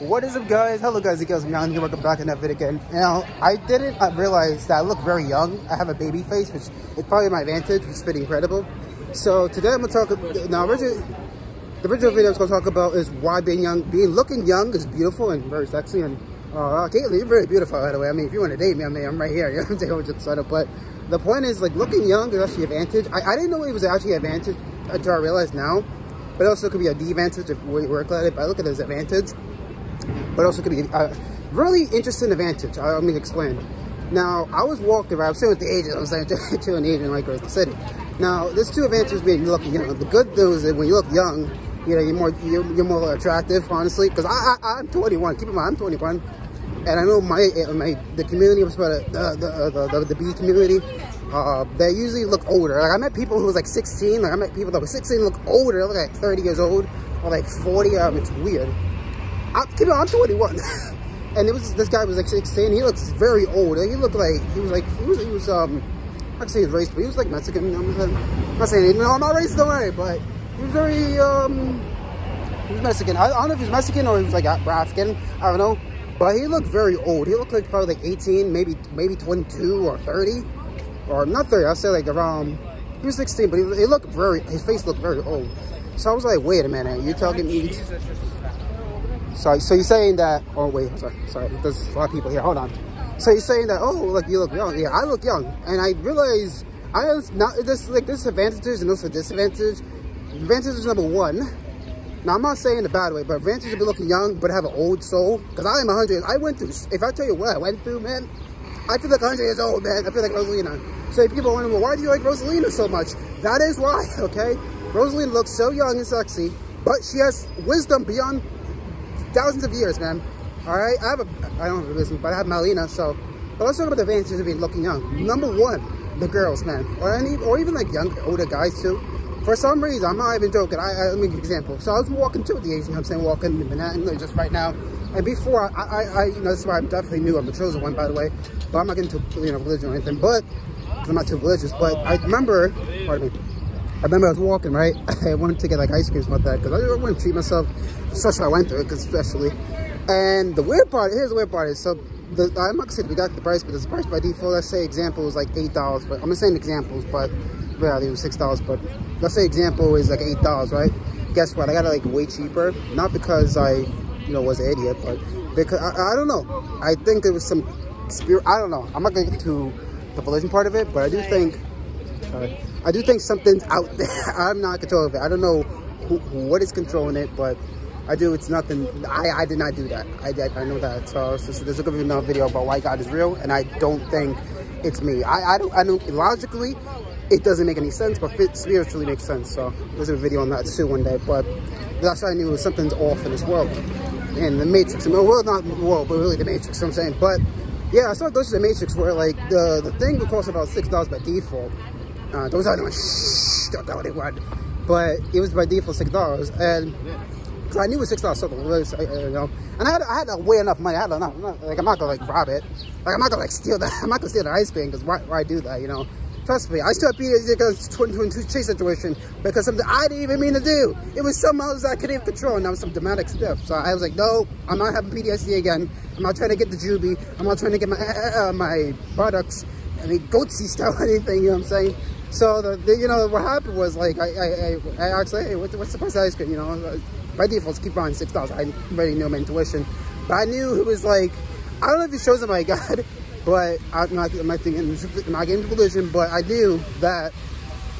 What is up, guys? Hello, guys. It's me. I'm here. Welcome back in that video again. Now, I didn't realize that I look very young. I have a baby face, which is probably my advantage, which is pretty incredible. So today I'm gonna talk. Now, the original video I was gonna talk about is why looking young is beautiful and very sexy. And Caitlin, you're very beautiful, by the way. I mean, if you want to date me, I'm right here. You know what I'm saying? I'm just excited. But the point is, like, looking young is actually an advantage. I didn't know it was actually an advantage until I realized now. But it also could be a disadvantage if we work at it. But I look at it as an advantage. But also could be a really interesting advantage. Let me explain. Now, I was walking around, I'm saying with the agent, I'm saying to an agent like the city. Now, there's two advantages being looking young. The good news is when you look young, you know, you're more attractive, honestly. Because I'm 21. Keep in mind, I'm 21, and I know the community was about the B community. They usually look older. Like I met people who was like 16. Like I met people that were 16 look older, look like 30 years old or like 40. It's weird. I'm 21, and it was this guy was like 16. He looks very old. He looked like he was I can say his race, but he was like Mexican. You know, I'm not saying no, I'm not racist, don't worry, but he was very he was Mexican. I don't know if he was Mexican or he was like African. I don't know, but he looked very old. He looked like probably like 18, maybe 22 or 30, or not 30. I'll say like around. He was 16, but he looked his face looked very old. So I was like, wait a minute, you're telling me? Sorry, so you're saying that, oh wait, sorry, there's a lot of people here, hold on. So you're saying that, oh, like you look young. Yeah, I look young. And I realize, there's advantages and also disadvantages. Advantage is number one. Now, I'm not saying in a bad way, but advantage of be looking young, but have an old soul. Because I am 100, I went through, if I tell you what I went through, man, I feel like 100 years old, man. I feel like Rosalina. So people are wondering, well, why do you like Rosalina so much? That is why, okay? Rosalina looks so young and sexy, but she has wisdom beyond thousands of years, man. All right, I don't have a business, but I have Malina. So, but let's talk about the advantages of being looking young. Number one, the girls, man, or even like older guys too. For some reason, I'm not even joking. Let me give you an example. So I was walking too with the Asian. I'm saying walking in Manhattan just right now. And before, that's why I'm definitely new. I'm the chosen one, by the way. But I'm not getting into religion or anything. But I'm not too religious. But I remember, pardon me. I remember I was walking, right? I wanted to get like ice cream about that because I didn't want to treat myself, especially I went through it, especially. And the weird part, here's the weird part is, so I'm not gonna say we got the price, but the price by default, let's say example is like $8. But I'm not saying examples, but reality was $6. But let's say example is like $8, right? Guess what? I got it like way cheaper, not because I, was an idiot, but because I don't know. I think there was some spirit. I don't know. I'm not gonna get to the religion part of it, but I do think. I do think something's out there. I'm not controlling it. I don't know what is controlling it, but it's nothing. I did not do that. I know that. So there's a good video about why God is real, and I don't think it's me. I don't logically, it doesn't make any sense, but spiritually makes sense. So there's a video on that too one day, but that's how I knew something's off in this world. And the Matrix, well, not the world, but really the Matrix, you know what I'm saying? But yeah, I started going to the Matrix where like the thing would cost about $6 by default. Those are don't know what they want, but it was by default $6, and cause I knew it was $6 something, and I had to weigh enough money. I'm not gonna like rob it, like I'm not gonna like steal that. I'm not gonna steal the ice cream because why do that? Trust me, I still beat it because 2022 chase situation because something I didn't even mean to do. It was something else I couldn't even control, and that was some dramatic stuff. So I was like, no, I'm not having PTSD again. I'm not trying to get the juvie. I'm not trying to get my buttocks. Goatsy style or anything, you know what I'm saying? So what happened was like I asked, hey, what's the price of ice cream? By default, keep buying $6. I already knew my intuition, but I knew it was like, I don't know if it shows up my God, but I'm not getting into religion, but I knew that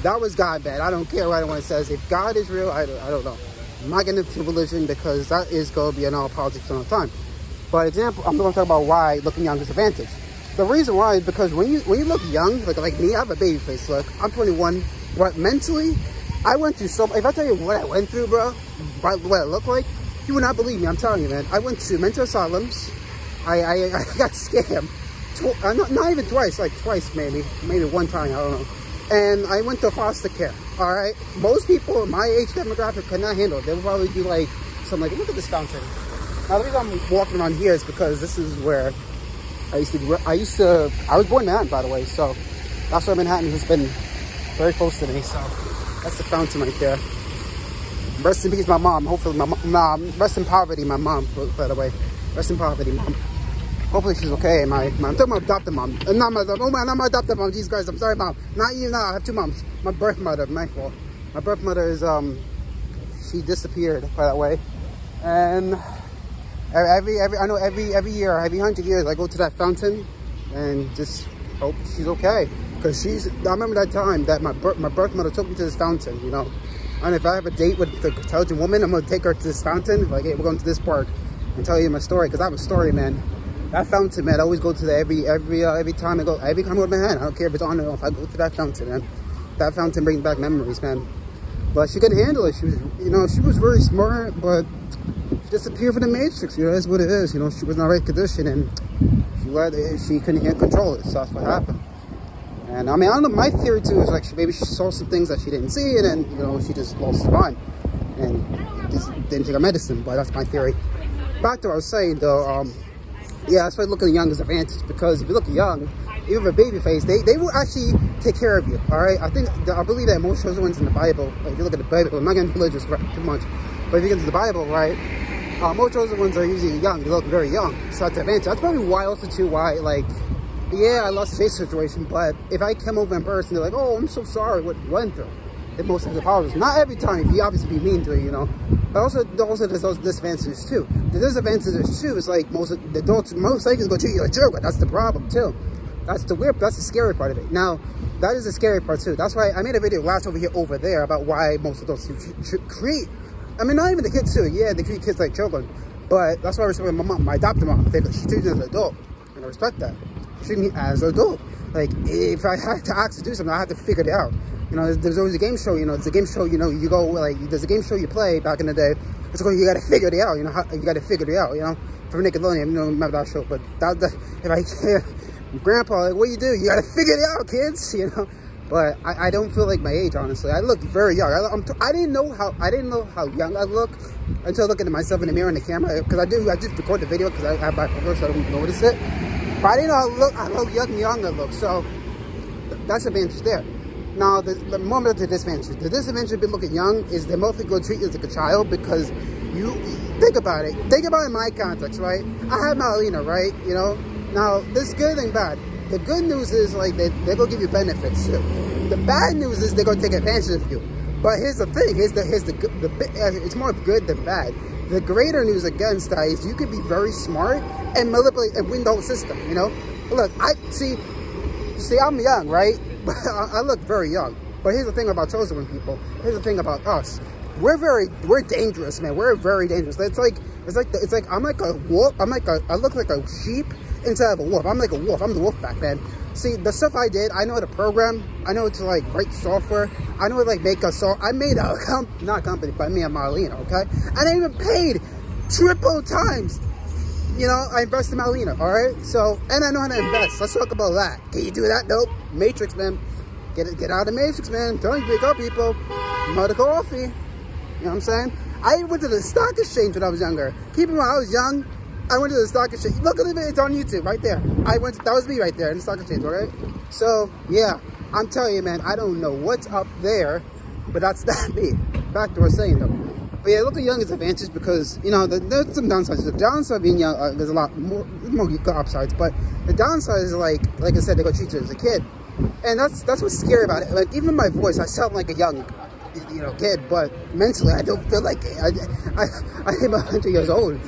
was God, man. I don't care what anyone says. If God is real, I don't know. I'm not getting into religion because that is going to be in all politics all the time. But example, I'm going to talk about why looking young is advantage. The reason why is because when you look young, like me, I have a baby face look. I'm 21, but mentally, I went through so. If I tell you what I went through, bro, what I look like, you would not believe me. I'm telling you, man. I went to mental asylums. I got scammed. Not even twice, like twice maybe one time, I don't know. And I went to foster care. All right, most people in my age demographic could not handle it. They would probably be like, something like, look at this fountain. Now the reason I'm walking around here is because this is where. I was born in Manhattan, by the way, so that's why Manhattan has been very close to me. So that's the fountain right there. Rest in peace, my mom. Hopefully, my mom. Rest in poverty, my mom. By the way, rest in poverty, mom. Hopefully she's okay. I'm talking about adopted mom. Not my adopted mom. Jesus Christ, I'm sorry, mom. Not you. No, I have two moms. My birth mother, my fault. My birth mother is she disappeared, by that way. And every year, every 100 years, I go to that fountain and just hope she's okay. Because I remember that time that my birth mother took me to this fountain, you know. And if I have a date with the intelligent woman, I'm gonna take her to this fountain. Like, hey, we're going to this park, and tell you my story. Because I have a story, man. That fountain, man. I always go to the every time I go. Every time I go to Manhattan, I don't care if it's on or off. I go to that fountain, man. That fountain brings back memories, man. But she couldn't handle it. She was, you know, she was really smart, but she disappeared from the Matrix. You know, that's what it is. You know, she was in the right condition, and she couldn't control it. So that's what happened. And I mean, I don't know, my theory too is like maybe she saw some things that she didn't see, and then, you know, she just lost her mind and just didn't take her medicine. But that's my theory. Back to what I was saying though, yeah, that's why looking young is an advantage, because if you look young, even with a baby face, they will actually take care of you, alright? I believe that most chosen ones in the Bible, like if you look at the Bible, I'm not getting religious too much, but if you get into the Bible, right, most chosen ones are usually young, they look very young, so that's an advantage. That's probably why also too, why, like, yeah, I lost the face situation, but if I come over in person, they're like, oh, I'm so sorry what you went through. They most of the apologies. Not every time, if you obviously be mean to it, you know. But also there's those disadvantages too. The disadvantages too is like most adults likely go treat you like a jerk, but that's the problem too. That's the scary part of it. Now, that is the scary part too. That's why I made a video last over there about why most adults should create, I mean, not even the kids too. Yeah, they treat kids like children. But that's why I respect my mom, my adopted mom. She treats me as an adult, and I respect that. Treat me as an adult. Like, if I had to ask to do something, I had to figure it out. You know, there's always a game show, you know, it's a game show, you know, you go, like, there's a game show you play back in the day. It's like, you gotta figure it out, you know, you gotta figure it out, you know. From Nickelodeon, you know, remember that show, but if I hear Grandpa, like, what do? You gotta figure it out, kids, you know. But I don't feel like my age, honestly. I look very young. I didn't know how young I look until looking at myself in the mirror in the camera, because I just record the video because I have bipolar, so I don't notice it. But I didn't know how young I look, so that's an advantage there. Now, the moment of the disadvantage of looking young is they're mostly going to treat you as like a child, because you think about it. Think about it in my context, right? I have Malina, right? You know, now there's good and bad. The good news is like they're going to give you benefits too. The bad news is they're going to take advantage of you. But here's the thing. It's more good than bad. The greater news against that is you could be very smart and manipulate and win the whole system. You know, look, see, I'm young, right? But I look very young. But here's the thing about chosen people. Here's the thing about us. We're dangerous, man. We're very dangerous. It's like I'm like a wolf. I look like a sheep instead of a wolf. I'm like a wolf. I'm the wolf pack, man. See, the stuff I did, I know how to program. I know how to like write software. I know how to like make a song. I made a not a company, but me and Marlena, okay? And I even paid triple times. You know, I invest in Malina, all right? So, and I know how to invest. Let's talk about that. Can you do that? Nope. Matrix, man. Get out of the Matrix, man. Don't you wake up, people. Mother coffee. You know what I'm saying? I went to the stock exchange when I was younger. Keep in mind, I was young. I went to the stock exchange. Look at it, it's on YouTube, right there. That was me right there in the stock exchange, all right? So, yeah, I'm telling you, man, I don't know what's up there, but that's not me. Back to what I was saying, though. But yeah, looking young is an advantage because, you know, there's some downsides. The downside of being young, there's a lot more upsides, but the downside is like I said, they're going to treat you as a kid. And that's what's scary about it. Like, even my voice, I sound like a young, you know, kid, but mentally, I don't feel like it. I am 100 years old.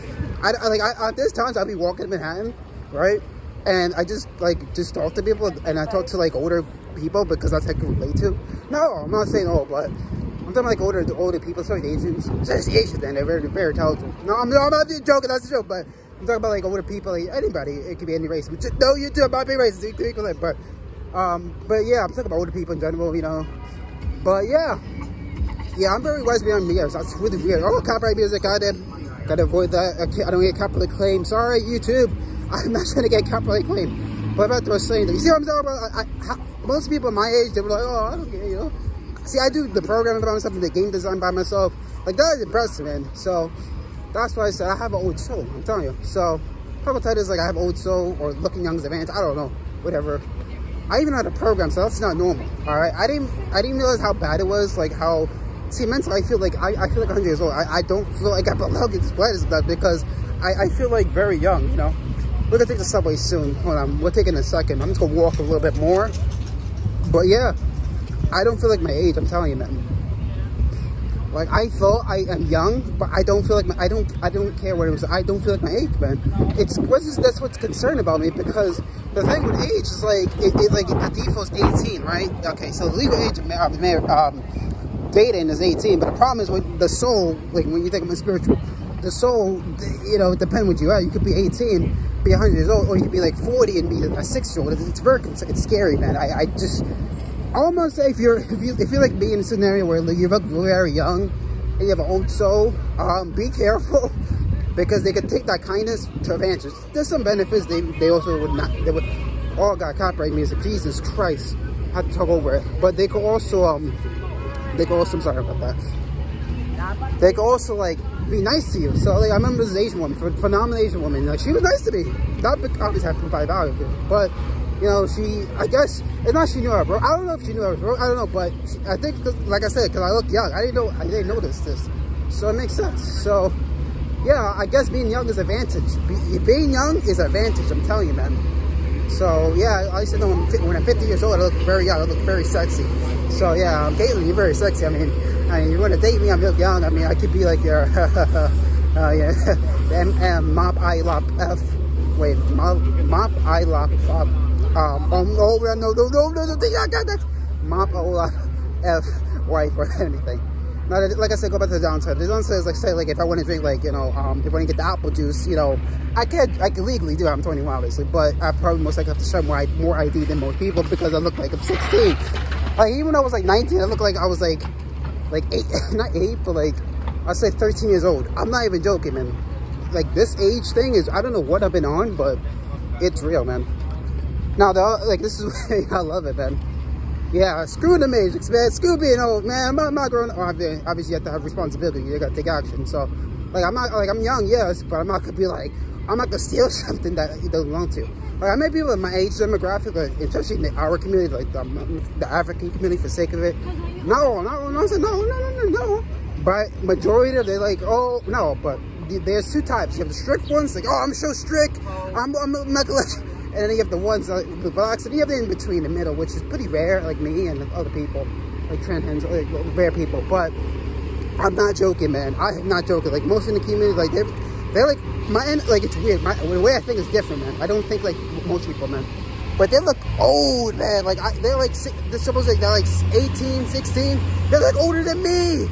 There's times I'll be walking in Manhattan, right? And I just talk to people, and I talk to like older people because that's what I can relate to. No, I'm not saying old, but I'm talking like older people, especially Asians. Especially Asians, man, they're very, very intelligent. No, I'm not just joking, that's a joke, but I'm talking about like older people, like anybody. It could be any race. No, you too, I'm not being racist, but yeah, I'm talking about older people in general, you know. But yeah, I'm very wise beyond me. That's really weird. Oh, copyright music, gotta avoid that. I don't get copyright claim. Sorry, YouTube. I'm not trying to get copyright claim. But about what I was saying, you see what I'm talking about? Most people my age, they were like, oh, I don't get it, you know. See, I do the programming by myself and the game design by myself. Like, that is impressive, man. So, that's why I said I have an old soul. I'm telling you. So, probably titles like I have old soul or looking young as advantage. I don't know. Whatever. I even know how to program, so that's not normal. All right. I didn't realize how bad it was. Like how see, mentally, I feel like 100 years old. I don't feel like I belong in this planet because I feel like very young, you know. We're gonna take the subway soon. Hold on, we'll take it in a second. I'm just gonna walk a little bit more. But yeah, I don't feel like my age. I'm telling you, man. Like, I thought I am young, but I don't feel like I don't care what it was. I don't feel like my age, man. That's what's concerned about me, because the thing with age is like, like the default is 18, right? Okay, so the legal age of dating is 18, but the problem is with the soul, like when you think about spiritual, the soul, you know, depending what you are, you could be 18, be 100 years old, or you could be like 40 and be a 6-year-old. It's scary, man. I just almost say if you're like me in a scenario where you look very young and you have an old soul, be careful, because they could take that kindness to advantage. There's some benefits. They also would not. They would. Oh God, copyright music. Jesus Christ, I have to talk over it. But they could also I'm sorry about that. They could also like be nice to you. So like I remember this Asian woman, phenomenal Asian woman. Like she was nice to me. Not obviously I provide value, but you know, I guess it's not she knew her, bro. I don't know if she knew her, bro. I don't know, but I think, like I said, because I look young, I didn't notice this, so it makes sense. So yeah, I guess being young is advantage. Being young is advantage. I'm telling you, man. So yeah, I used to know when I'm 50 years old, I look very young. I look very sexy. So yeah, Caitlin, you're very sexy. I mean, you want to date me? I look young. I mean, I could be like your yeah, Mop I Lop F. Wait, Mop I Lop F. Mop F wife or anything. Now, like I said, go back to the downside. The downside is like, say, like if I want to drink, like, you know, if I want to get the apple juice, you know, I could legally do it. I'm 21, obviously, but I probably most likely have to show more ID than most people because I look like I'm 16. Like even though I was like 19, I look like I was like 8, not 8, but like I'd say 13 years old. I'm not even joking, man. Like this age thing is, I don't know what I've been on, but it's real, man. Now, like this is, I love it, man. Yeah, screw the Matrix, man. Screw being old, man. I'm not growing up. Obviously, you have to have responsibility. You got to take action. So, like, I'm young, yes, but I'm not gonna be like, I'm not gonna steal something that you don't belong to. Like, I may be in my age demographic, like, especially in our community, like the African community, for the sake of it. No. But majority of, they're like, oh no. But there's two types. You have the strict ones, like, oh, I'm so strict. I'm not gonna let you. And then you have the ones that the relaxed, and you have the in between, the middle, which is pretty rare, like me and other people, like transgenders, like rare people. But I'm not joking, man. I am not joking. Like most in the community, like they're like my end. Like it's weird. The way I think is different, man. I don't think like most people, man. But they look old, man. Like they're like they're supposed to, they're like 18, 16. They're like older than me.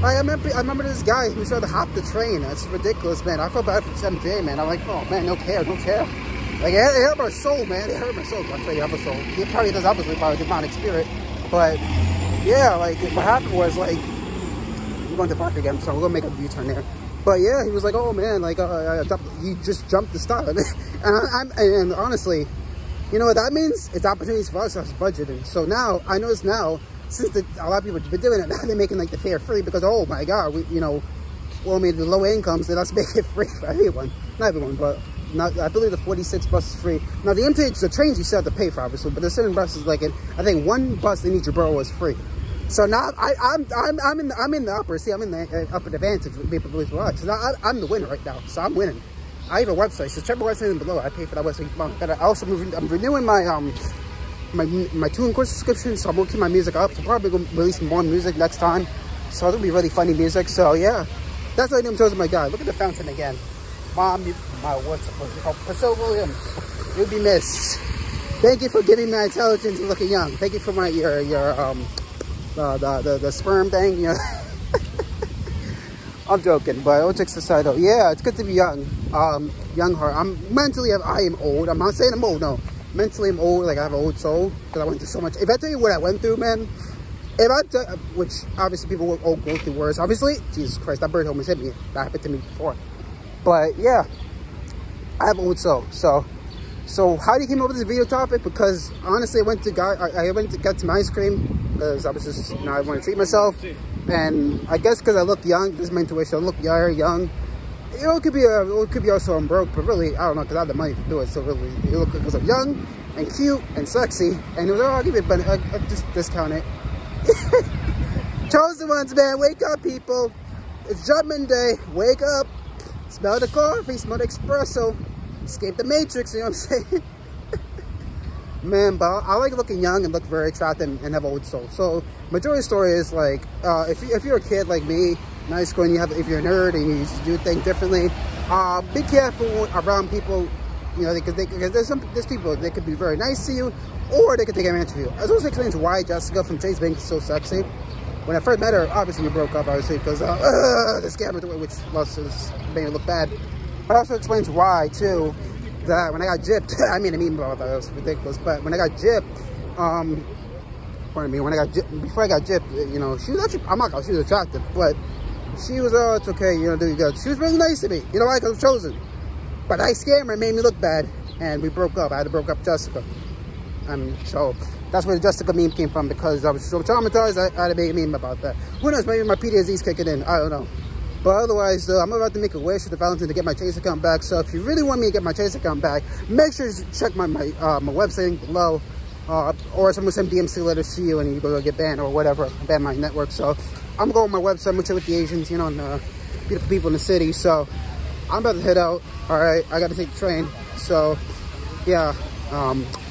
I remember this guy who tried to hop the train. That's ridiculous, man. I felt bad for MJ, man. I'm like, oh man, no care. Like, it hurt my soul, man. It hurt my soul. I'll tell you, I have a soul. He probably does obviously by a demonic spirit. But, yeah, like, what happened was, like, we're going to the park again, so we're going to make a U-turn there. But, yeah, he was like, oh, man, like, you just jumped the start. And honestly, you know what that means? It's opportunities for us as budgeting. So now, I notice now, since a lot of people have been doing it, now they're making, like, the fare free because, oh, my God, well, the low incomes, then let's make it free for everyone. Not everyone, but... I believe the 46 bus is free. Now the MTH, the trains you still have to pay for, obviously, but there's certain buses like it. I think one bus in each borough is free. So now I'm in the upper. See, I'm in the upper advantage with people believe what. So now I'm the winner right now. So I'm winning. I have a website. So check my website in below. I pay for that website. But I'm renewing my my tune course subscription. So I'm gonna keep my music up. So probably gonna release more music next time. So it'll be really funny music. So yeah, that's what I'm choosing my guy. Look at the fountain again. Mom, what's called Priscilla Williams. You'll be missed. Thank you for giving my intelligence and looking young. Thank you for my the sperm thing. You know, I'm joking, but all jokes aside, though, yeah, it's good to be young. Young heart. I am old. I'm not saying I'm old. No, mentally I'm old. Like I have an old soul because I went through so much. If I tell you what I went through, man. Which obviously people will go through worse. Obviously, Jesus Christ, that bird almost hit me. That happened to me before. But yeah, I have an old soul. So how do you came up with this video topic? Because honestly, I went to get some ice cream because I was just, you know, I want to treat myself. And I guess because I look young, this is my intuition. I look young. You know, it could be also I'm broke, but really I don't know because I have the money to do it. So really, it look because I'm young and cute and sexy. And it was, oh, I'll give you a discount it. Chosen ones, man, wake up, people. It's Judgment Day. Wake up. Smell the coffee, smell the espresso. Escape the matrix, you know what I'm saying? Man, but I like looking young and look very attractive and have old soul. So majority of the story is like, if you're a kid like me, in high school, and if you're a nerd and you used to do things differently, be careful around people, you know, because there's people, they could be very nice to you, or they could take advantage of you. I was also explaining why Jessica from Chase Bank is so sexy. When I first met her, obviously we broke up, obviously, because the scammer, which made her look bad. But also explains why, too, that when I got gypped, I made a meme about that, it was ridiculous, but when I got gypped, pardon me, before I got gypped, you know, she was actually, I'm not gonna, she was attractive, but she was, oh, it's okay, you know, do you good. She was really nice to me, you know why? Because I was chosen. But that scammer made me look bad, and we broke up. I had to break up Jessica. So that's where the Jessica meme came from, because I was so traumatized, I had to make a meme about that. Who knows, maybe my PTSD's kicking in, I don't know. But otherwise, I'm about to make a wish for the Valentine to get my Chase account back. So if you really want me to get my Chase account back, make sure you check my website link below. Or someone send DMC letters to you and you go get banned or whatever, ban my network. So I'm going on my website, I'm gonna chill with the Asians, you know, and beautiful people in the city. So I'm about to head out. All right, I gotta take the train. So yeah,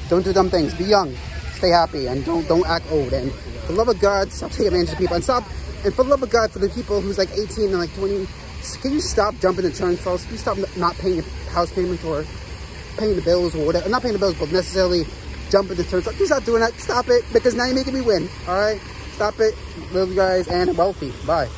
don't do dumb things. Be young, stay happy, and don't act old. And for the love of God, stop taking advantage of people, and for the love of God, for the people who's like 18 and like 20, can you stop jumping insurance falls? Can you stop not paying your house payments or paying the bills or whatever? Not paying the bills, but necessarily jumping the insurance. Can you stop doing that? Stop it, because now you're making me win. All right, stop it. Love you guys, and wealthy. Bye.